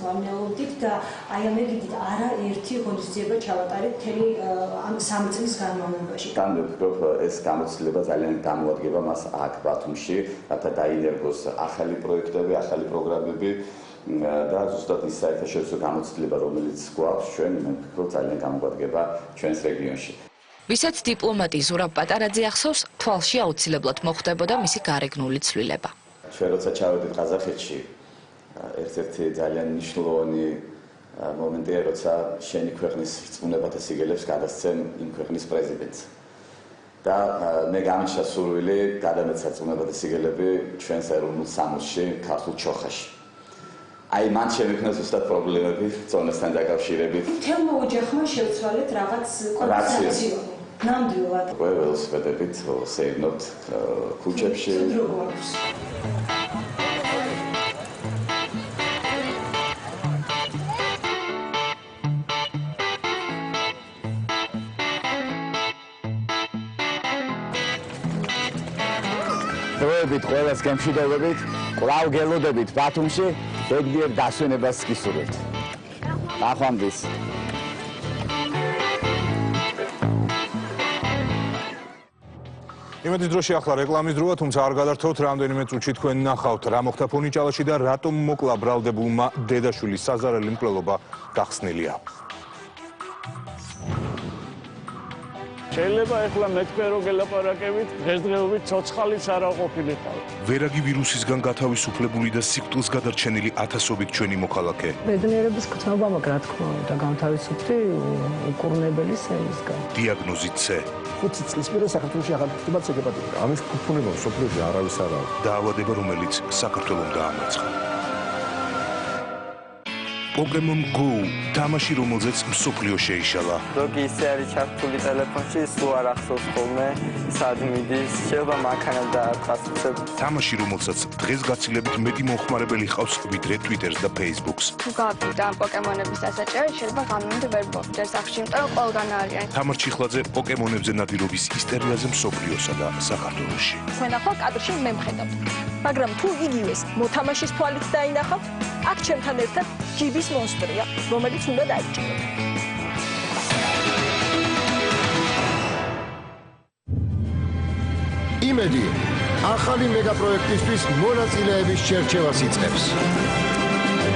ვამნელობდით და აი ამ ეგიდით არაერთი ღონისძიება ჩავატარეთ მთელი ამ 3 წლის განმავლობაში. ვფიქრობ, ეს გამოცდილება ძალიან გამოადგება მას აქ ბათუმში, რათა დაინერგოს ახალი პროექტები, ახალი პროგრამები და ზუსტად ის საერთაშორისო გამოცდილება, რომელიც გვაქვს ჩვენ, მე ვფიქრობ, ძალიან გამოგვადგება ჩვენს რეგიონში. ვისაც დიპლომატი ზურაბ პატარაძე ახსოვს, თვალში აუცილებლად მოხვდებოდა მისი გარეგნული ცვლილება. ჩვენ როცა ჩავედით ყაზახეთში, ერთ-ერთი ძალიან მნიშვნელოვანი მომენტია, როცა შენი ქვეყნის რწმუნებათა სიგელებს გადასცემ იმ ქვეყნის პრეზიდენტს. და მე გამიშა სურვილი გადამეცა რწმუნებათა სიგელები ჩვენს ეროვნულ სამოსში, ქართულ ჩოხაში. აი მან შემექმნა ზუსტად პრობლემები ზონასთან დაკავშირებით. მთელმა ოჯახმა შევცვალეთ რაღაც კომპენსაციონი. ნამდვილად. ველოსიპედებით სეირნობთ ქუჩებში. დროებით ყველას გემშვიდობებით, კვლავ გელოდებით ბათუმში, ბედნიერ დასვენებას გისურვებთ. ნახვამდის. იმედის დროში ახლა რეკლამის დროა, თუმცა არ გადართოთ, რამდენიმე წუთში თქვენ ნახავთ, რა მოხდა ფონიჭალაში და რატომ მოკლა ბრალდებულმა დედაშვილის საზარელი მკვლელობა გახსნილია. შეიძლება ახლა მეთქვე რომ გელაპარაკებით, დღესდღეობით ცოცხალის არ ყოფილიყავ. ვერაგი ვირუსისგან გათავისუფლებული და სიკვდილს გადარჩენილი ათასობით ჩვენი მოქალაქე. ბედნიერების გრძნობა მაქვს, რა თქმა უნდა, განთავისუფლდი უკურნებელი სემისგან. დიაგნოზით C. 5 წლის მერე საქართველოში აღარ ხდებათ სეგებადები. ამის კუფუნება სოფლიოში არავის არ აქვს. დაავადება, რომელიც საქართველოს დაამარცხა. Pokemon Go თამაში, რომელზეც მსოფლიო შეიშალა. ზოგი ისე არის ჩართული ტელეფონში, სულ არ ახსოვს ხოლმე, სად მიდის, შეიძლება მანქანად დააწასებ. თამაში, რომელსაც დღეს გაცილებით მეტი მომხმარებელი ჰყავს, ვიდრე Twitter-ს და Facebook-ს. თუ გავაფიქრდა ამ პოკემონების დასაჭერად, შეიძლება ღამემდე ვერ მოვიდეს სახში, იმიტომ რომ ყველგან არიან. თამარ ჩიხლაძე პოკემონებზე ნადირობის ისტორიაზე მსოფლიოსა და საქართველოში. თქვენ ახლა კადრში მე მხედავთ. მაგრამ თუ იგივეს მოთამაშის თვალით დაინახავთ, აქ ჩემთან ერთად ჯიბის მონსტრია, რომელიც უნდა დაიჭიროთ. იმედი, ახალი მეგაპროექტისთვის მონაწილეების შერჩევას იწყებს.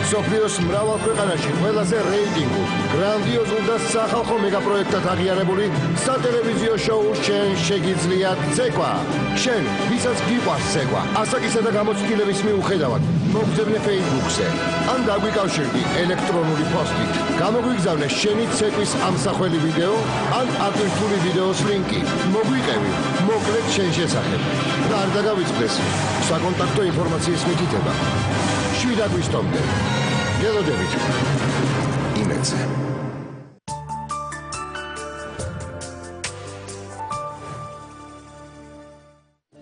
სოფლიოს მრავალ ქვეყანაში ყველაზე რეიტინგულ, გრანდიოზულ და სახალხო მეგაპროექტად აღიარებული სატელევიზიო შოუ შენ შეგიძლიათ ცეკვა. შენ, ვისაც გიყვარს ცეკვა, ასაკისა და გამოცდილების მიუხედავად, მოგზავნე Facebook-ზე, ან დაგვიკავშირდი ელექტრონული პოსტით. გამოგვიგზავნე შენი ცეკვის ამსახველი ვიდეო, ან ატვირთული ვიდეოს ლინკი. მოგვიყევი, მოკლედ შენ შესახებ. და არ დაგავიწყდეს საკონტაქტო ინფორმაციის მითითება. 7 აგვისტომდე. გელოდებით. იმედზე.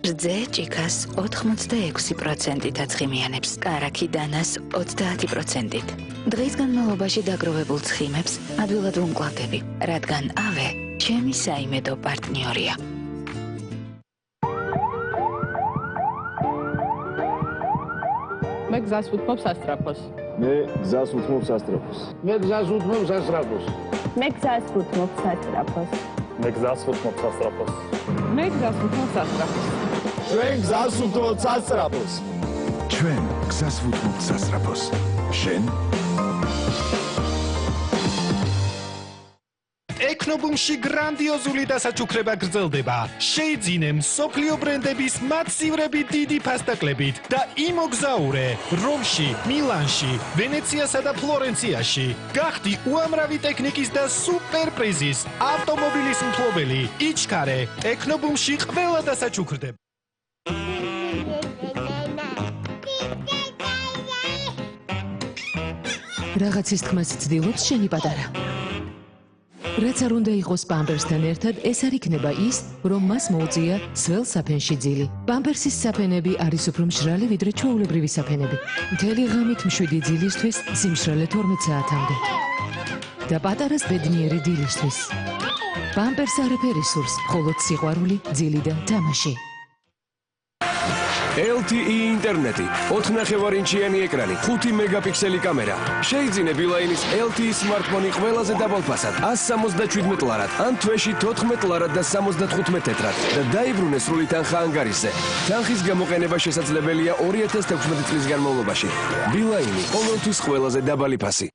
რძე ჭიქას 86%-ით აცხიმიანებს, კარაქი დანას 30%-ით. დღის განმავლობაში დაგროვებულ ცხიმებს ადვილად ვუმკლავდები, რადგან ავე ჩემი საიმედო პარტნიორია. მე გზას უთმობ სასტრაფოს. მე გზას უთმობ სასტრაფოს. მე გზას უთმობ სასტრაფოს. მე გზას უთმობ სასტრაფოს. მე გზას უთმობ სასტრაფოს. მე გზას უთმობ სასტრაფოს. ჩვენ გზას უთმობ სასტრაფოს. ჩვენ გზას უთმობ სასტრაფოს. შენ ეკნობუმში გრანდიოზული დასაჩუქრება გრძელდება. შეიძინე მსოფლიო ბრენდების მაცივრები დიდი ფასტაკლებით და იმოგზაურე რომში, მილანში, ვენეციასა და ფლორენციაში. გახდი უამრავი ტექნიკის და სუპერ პრიზის ავტომობილის მფლობელი. იჩქარე, ეკნობუმში ყველა დასაჩუქრდება. რაღაცის თქმას ცდილობს შენი პატარა. რაც არ უნდა იყოს პამპერსთან ერთად, ეს არ იქნება ის, რომ მას მოუწია სველ საფენში ძილი. პამპერსის საფენები არის უფრო მშრალი, ვიდრე ჩვეულებრივი საფენები. მთელი ღამით მშვიდი ძილისთვის, სიმშრალე 12 საათამდე. და პატარას ბედნიერი დილისთვის. პამპერს არაფერი სურს, მხოლოდ სიყვარული, ძილი და თამაში. LTE ინტერნეტი, 4 ნახევარინჩიანი ეკრანი, 5 მეგაპიქსელი კამერა. შეიძინე ბილაინის LTE სმარტფონი ყველაზე დაბალ ფასად, 177 ლარად, ან თვეში 14 ლარად და 75 თეთრად და დაიბრუნე სრული თანხა ანგარიშზე. თანხის გამოყენება შესაძლებელია 2016 წლის განმავლობაში. ბილაინი ყოველთვის ყველაზე დაბალი ფასი.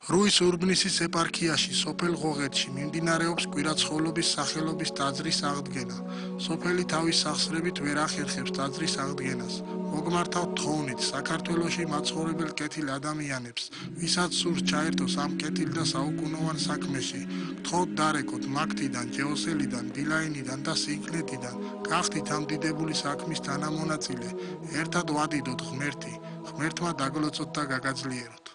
რუის ურბნისის ეპარქიაში სოფელ ღოღეთში მიმდინარეობს კვირაცხოვლობის სახელობის ტაძრის აღდგენა. სოფელი თავის სახსრებით ვერ ახერხებს ტაძრის აღდგენას. მოგმართავთ თხოვნით საქართველოში მაცხოვრებელ კეთილ ადამიანებს, ვისაც სურს ჩაერთოს ამ კეთილ და საუკუნოვან საქმეში. გთხოვთ დარეკოთ მაგთიდან, ჯეოსელიდან, ბილაინიდან და სიგნეტიდან. გახდით ამ დიდებული საქმის თანამონაწილე. ერთად ვადიდოთ ღმერთი, ღმერთმა დაგლოცოთ და გაგაძლიეროთ.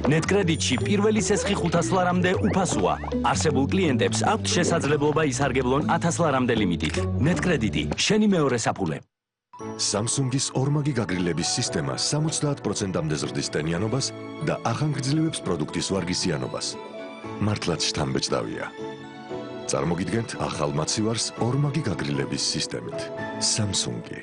ნეტკრედიტში პირველი სესხი 500 ლარამდე უფასოა. არსებულ კლიენტებს აქვთ შესაძლებლობა ისარგებლონ 1000 ლარამდე ლიმიტით. ნეტკრედიტი, შენი მეორე საფულე. Samsung-ის ორმაგი გაგრილების სისტემა 70%-მდე ზრდის ტენიანობას და ახანგრძლივებს პროდუქტის ვარგისიანობას. მართლაც შთამბეჭდავია. წარმოგიდგენთ ახალ მაცივარს ორმაგი გაგრილების სისტემით. Samsung-ი.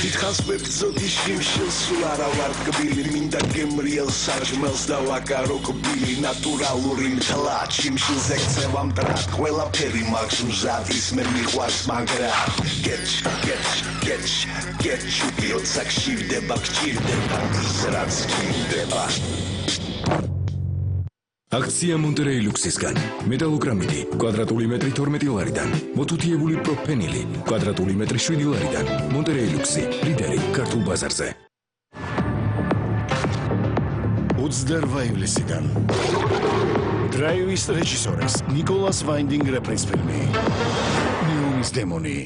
დიდხანს ვებრძოდი შიმშილს, სულ არა ვარ კბილი, მინდა გემრიელ საჭმელს და ვაკარო კბილი, ნატურალური მთლა, შიმშილს ექცევა მტრად, ყველაფერი მაქვს მზადის, მე მიყვარს მაგრად. გეტჩ, უპიოცა გშირდება, გჭირდება, ის რაც გჭირდება. აქცია მონტერეი ლუქსისგან. მეტალოგრამიდი, კვადრატული მეტრი 12 ლარიდან. მოთუთიებული პროფენილი, კვადრატული მეტრი 7 ლარიდან. მონტერეი ლუქსი, ლიდერი ქართულ ბაზარზე. 28 ივლისიდან. დრაივის რეჟისორის ნიკოლას ვაინდინგ რეპრის ფილმი. ნიუის დემონი.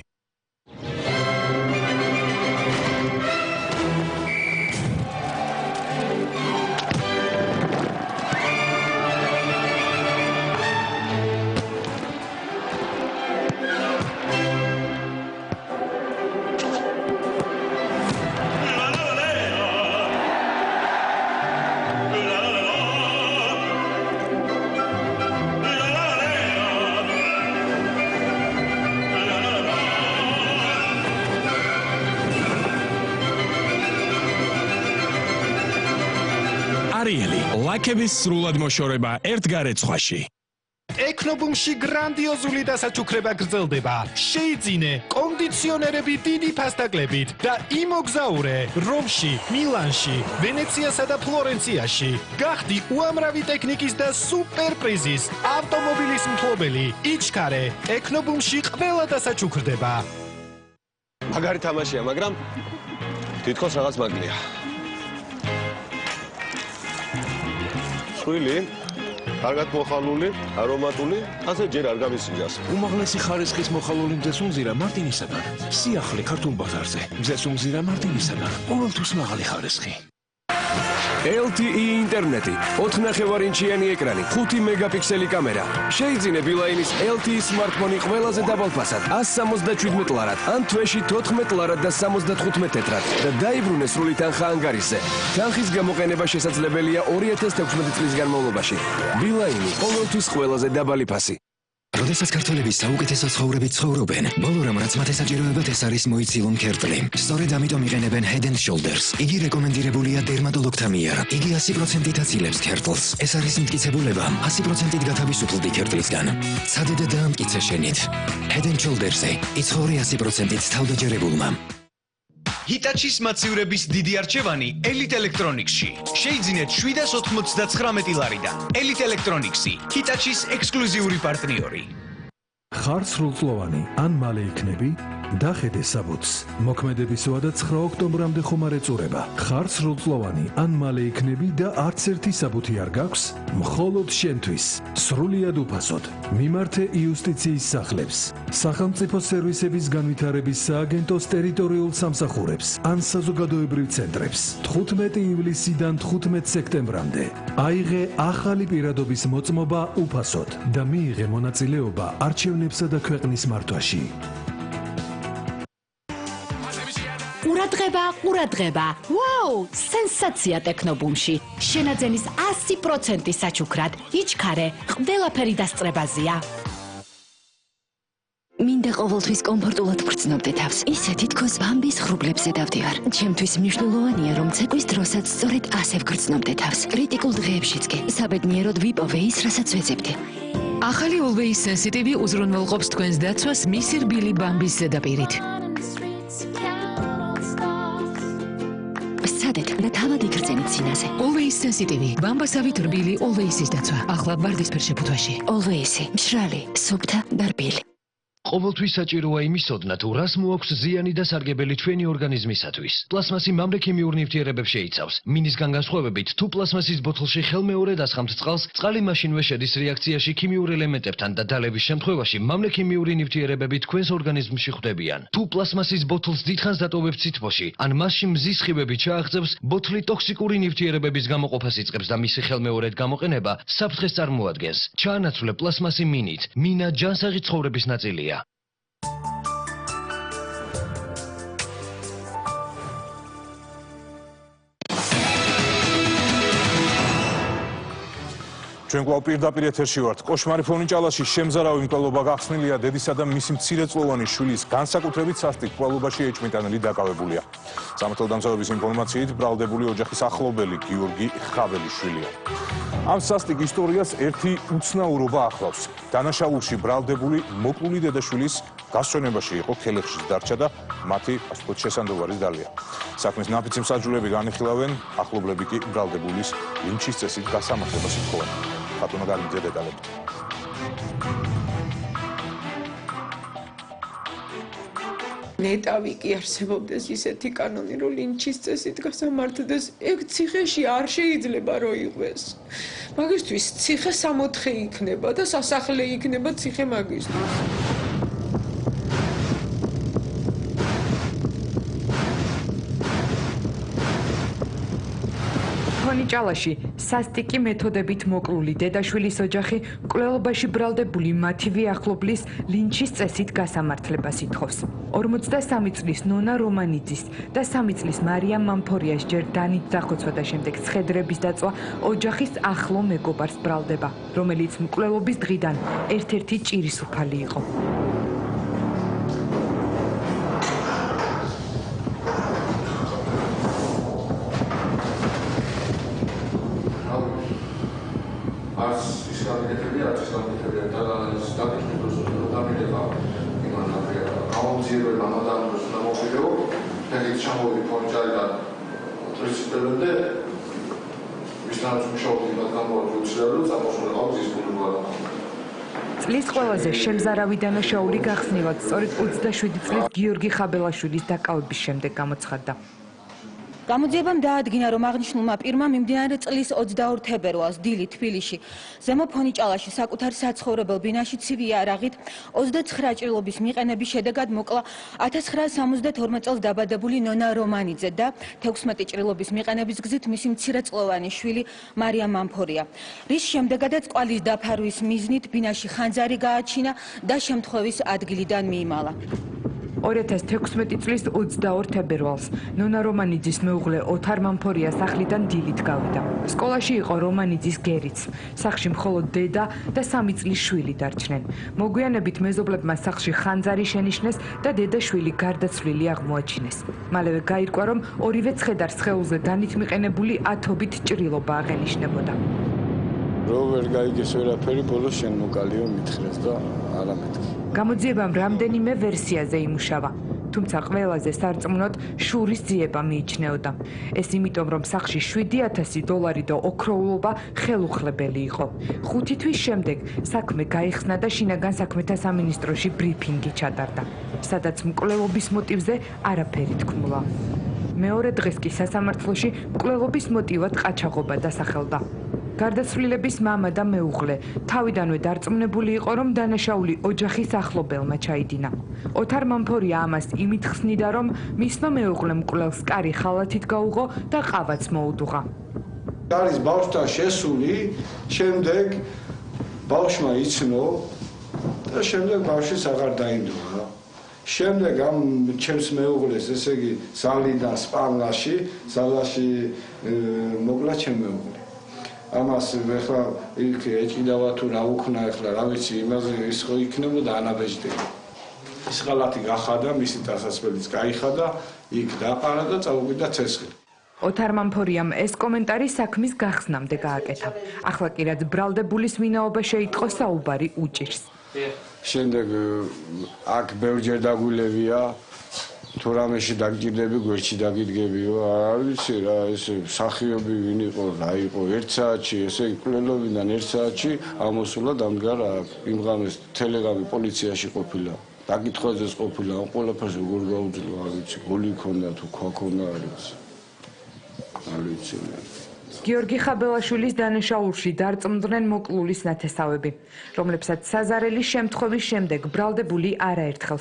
ლაქების სრულად მოშორება ერთგარეთ სხვაში. ეკნობუმში გრანდიოზული დასაჩუქრება გრძელდება. შეიძინე კონდიციონერები დიდი ფასდაკლებით და იმოგზაურე რომში, მილანში, ვენეციასა და ფლორენციაში. გახდი უამრავი ტექნიკის და სუპერპრიზის ავტომობილის მფლობელი. იჩქარე, ეკნობუმში ყველა დასაჩუქრდება. მაგარი თამაშია, მაგრამ თითქოს რაღაც მაგლია. ხვილი, კარგად მოხალული, არომატული, ასე ჯერ არ გამისინჯას. უმაღლესი ხარისხის მოხალული მზეს უმზირა მარტინისაგან. სიახლე ქართულ ბაზარზე. მზეს უმზირა მარტინისაგან. ყოველთვის მაღალი ხარისხი. LTE ინტერნეტი, 4 ნახევარინჩიანი ეკრანი, 5 მეგაპიქსელი კამერა. შეიძინე ბილაინის LTE სმარტფონი ყველაზე დაბალ ფასად, 177 ლარად, ან თვეში 14 ლარად და 75 თეთრად და დაიბრუნე სრული თანხა ანგარიშზე. თანხის გამოყენება შესაძლებელია 2016 წლის განმავლობაში. ბილაინი ყოველთვის ყველაზე დაბალი ფასი. როდესაც ქართველები საუკეთესო ცხოვრებით ცხოვრობენ, ბოლო რამ რაც მათ ესაჭიროებათ ეს არის მოიცილონ ქერტლი. სწორედ ამიტომ იყენებენ Head and Shoulders. იგი რეკომენდირებულია დერმატოლოგთა მიერ. იგი 100%-ით აცილებს ქერტლს. ეს არის მტკიცებულება 100%-ით გათავისუფლდი ქერტლისგან. ცადე და დაამტკიცე შენით. Head and Shoulders-ზე იცხოვრე 100%-ით თავდაჯერებულმა. Hitachi-ის მაცივრების დიდი არჩევანი Elite Electronics-ში. შეიძინეთ 799 ლარიდან. Elite Electronics-ი, Hitachi-ის ექსკლუზიური პარტნიორი. ხარ სრულწლოვანი ან მალე იქნები? დახედე საბუთს. მოქმედების ვადა 9 ოქტომბრამდე ხომ არ ეწურება. ხარ სრულწლოვანი ან მალე იქნები და არც ერთი საბუთი არ გაქვს? მხოლოდ შენთვის. სრულიად უფასოდ. მიმართე იუსტიციის სახლებს. სახელმწიფო სერვისების განვითარების სააგენტოს ტერიტორიულ სამსახურებს ან საზოგადოებრივ ცენტრებს. 15 ივლისიდან 15 სექტემბრამდე. აიღე ახალი პირადობის მოწმობა უფასოდ და მიიღე მონაწილეობა არჩევნებსა და ქვეყნის მართვაში. ყურადღება. ვაუ, სენსაცია ტექნობუმში. შენაძენის 100% საჩუქრად. იჩქარე, ყველაფერი დასწრებაზეა. მინდა ყოველთვის კომფორტულად ვგრძნობდე თავს. ისეთი თქოს ბამბის ღრუბლებზე დავდივარ. ჩემთვის მნიშვნელოვანია, რომ ცეკვის დროსაც სწორედ ასე ვგრძნობდე თავს. კრიტიკულ დღეებშიც კი საბედნიეროდ ვიპოვე ის, რასაც ვეძებდი. ახალი Always Sensitive უზრუნველყოფს თქვენს დაცვას მისი რბილი ბამბის ზედაპირით. სცადეთ და თავად იგრძენით სინაზე. Always Sensitive ბამბასავით რბილი Always-ის დაცვა. ახლა ვარდისფერ შეფუთვაში. Always-ი, მშრალი, სუფთა და რბილი. ყოველთვის საჭიროა იმისოდნა, თუ რას მოაქვს ზიანი და სარგებელი ჩვენი ორგანიზმისათვის. პლასმასი მამრე ქიმიურ ნივთიერებებს შეიცავს. მინისგან განსხვავებით, თუ პლასმასის ბოთლში ხელმეორედ ასხამთ წყალს, წყალი მაშინვე შედის რეაქციაში ქიმიურ ელემენტებთან და დალევის შემთხვევაში მამრე ქიმიური ნივთიერებები თქვენს ორგანიზმში ხვდებიან. თუ პლასმასის ბოთლს დიდხანს დატოვებთ სითბოში, ან მასში მზის სხივები ჩააღწევს, ბოთლი ტოქსიკური ნივთიერებების გამოყოფას იწყებს და მისი ხელმეორედ გამოყენება საფრთხეს წარმოადგენს. ჩაანაცვლე პლასმასი მინით. მინა ჯანსაღი ცხოვრების ნაწილია. ჩვენ კვლავ პირდაპირ ეთერში ვართ. კოშმარი ფონიჭალაში შემზარავი მკვლელობა გახსნილია. დედისა და მისი მცირეწლოვანი შვილის განსაკუთრებით სასტიკ მკვლელობაში ეჭვმიტანელი დაკავებულია. სამართალდამცავების ინფორმაციით ბრალდებული ოჯახის ახლობელი გიორგი ხაბელიშვილია. ამ სასტიკ ისტორიას ერთი უცნაურობა ახლავს. დანაშაულში ბრალდებული მოკლული დედაშვილის გასწვენებაში იყო, ქელეხშიც დარჩა და მათი ასე ვთქვათ შესანდოვარის დალია. საქმის ნაფიცი მსაჯულები განიხილავენ, ახლობლები კი ბრალდებულის ლინჩის წესით გასამართლებას ითხოვენ. ბატონო გარემძე დეტალები. ნეტავი კი არსებობდეს ისეთი კანონი, რომ ლინჩის წესით გასამართლდეს, ეგ ციხეში არ შეიძლება რომ იყვეს. მაგისთვის ციხე 64 იქნება და სასახლე იქნება ციხე მაგისთვის. ფონიჭალაში სასტიკი მეთოდებით მოკლული დედაშვილის ოჯახი მკვლელობაში ბრალდებული მათივე ახლობლის ლინჩის წესით გასამართლებას ითხოვს. 43 წლის ნონა რომანიძის და 3 წლის მარიამ მამფორიას ჯერ დანით დახოცვა და შემდეგ ცხედრების დაწვა ოჯახის ახლო მეგობარს ბრალდება, რომელიც მკვლელობის დღიდან ერთ-ერთი ჭირის უფალი იყო. წლის ყველაზე შემზარავი დანაშაული გახსნილად სწორედ 27 წლის გიორგი ხაბელაშვილის დაკავების შემდეგ გამოცხადდა. გამოძიებამ დაადგინა, რომ აღნიშნულმა პირმა მიმდინარე წლის 22 თებერვალს დილით თბილისში ზემო ფონიჭალაში საკუთარ საცხოვრებელ ბინაში ცივი იარაღით 29 ჭრილობის მიყენების შედეგად მოკლა 1972 წელს დაბადებული ნონა რომანიძე და 16 ჭრილობის მიყენების გზით მისი მცირეწლოვანი შვილი მარიამ მამფორია, რის შემდეგადაც კვალის დაფარვის მიზნით ბინაში ხანძარი გააჩინა და შემთხვევის ადგილიდან მიიმალა. 2016 წლის 22 თებერვალს ნონა რომანიძის მეუღლე ოთარ მამფორია სახლიდან დილით გავიდა. სკოლაში იყო რომანიძის გერიც. სახლში მხოლოდ დედა და 3 წლის შვილი დარჩნენ. მოგვიანებით მეზობლებმა სახლში ხანძარი შენიშნეს და დედა-შვილი გარდაცვლილი აღმოაჩინეს. მალევე გაირკვა, რომ ორივე ცხედარს სხეულზე დანით მიყენებული ათობით ჭრილობა აღენიშნებოდა. რო ვერ გაიგეს ვერაფერი, ბოლოს შენ მოკალიო მითხრეს და არა მეთქი. გამოძიებამ რამდენიმე ვერსიაზე იმუშავა, თუმცა ყველაზე სარწმუნოდ შურის ძიება მიიჩნეოდა. ეს იმიტომ, რომ სახლში $7,000 და ოქროულობა ხელუხლებელი იყო. 5 თვის შემდეგ საქმე გაიხსნა და შინაგან საქმეთა სამინისტროში ბრიფინგი ჩატარდა, სადაც მკვლელობის მოტივზე არაფერი თქმულა. მეორე დღეს კი სასამართლოში მკვლელობის მოტივად ყაჩაღობა დასახელდა. გარდაცვლილების მამა და მეუღლე თავიდანვე დარწმუნებული იყო, რომ დანაშაული ოჯახის ახლობელმა ჩაიდინა. ოთარ მამფორია ამას იმით ხსნიდა, რომ მისმა მეუღლემ მკვლელს კარი ხალათით გაუღო და ყავაც მოუდუღა. არის ბავშვთან შესული, შემდეგ ბავშვმა იცნო და შემდეგ ბავშვის აღარ დაინდომა. შემდეგ ამ ჩემს მეუღლეს, ესე იგი, ზალიდან სპალაში მოკლა ჩემ მეუღლე. ამას ეხლა იქ ეჭიდავა თუ რა უქნა ეხლა რა ვიცი იმაზე ის ხო იქნებოდა ანაბეჭდება. ის ღალატი გახადა, მისი დასასრულიც გაიხადა, იქ დაყარა და წავუვიდა ცესხი. ოთარ მამფორიამ ეს კომენტარი საქმის გახსნამდე გააკეთა. ახლა კი რაც ბრალდებულის ვინაობა შეიტყო საუბარი უჭირს. შემდეგ აქ ბევრჯერ დაგვილებია თუ რამეში დაგჭირდები გვერდში დაგიდგებიო არ ვიცი რა ეს სახიობი ვინ იყო რა იყო 1 საათში ესე კვლელობიდან 1 საათში ამოსულა დამდგარ აქ იმ ღამეს თელეგრამი პოლიციაში ყოფილა დაკითხვაზეც ყოფილა ამ ყველაფერს როგორ გაუძლო არ ვიცი გული ქონდა თუ ქვა ქონდა არ ვიცი არ ვიცი გიორგი ხაბელაშვილის დანაშაულში დარწმუნდნენ მოკლულის ნათესავები რომლებსაც საზარელი შემთხვევის შემდეგ ბრალდებული არაერთხელ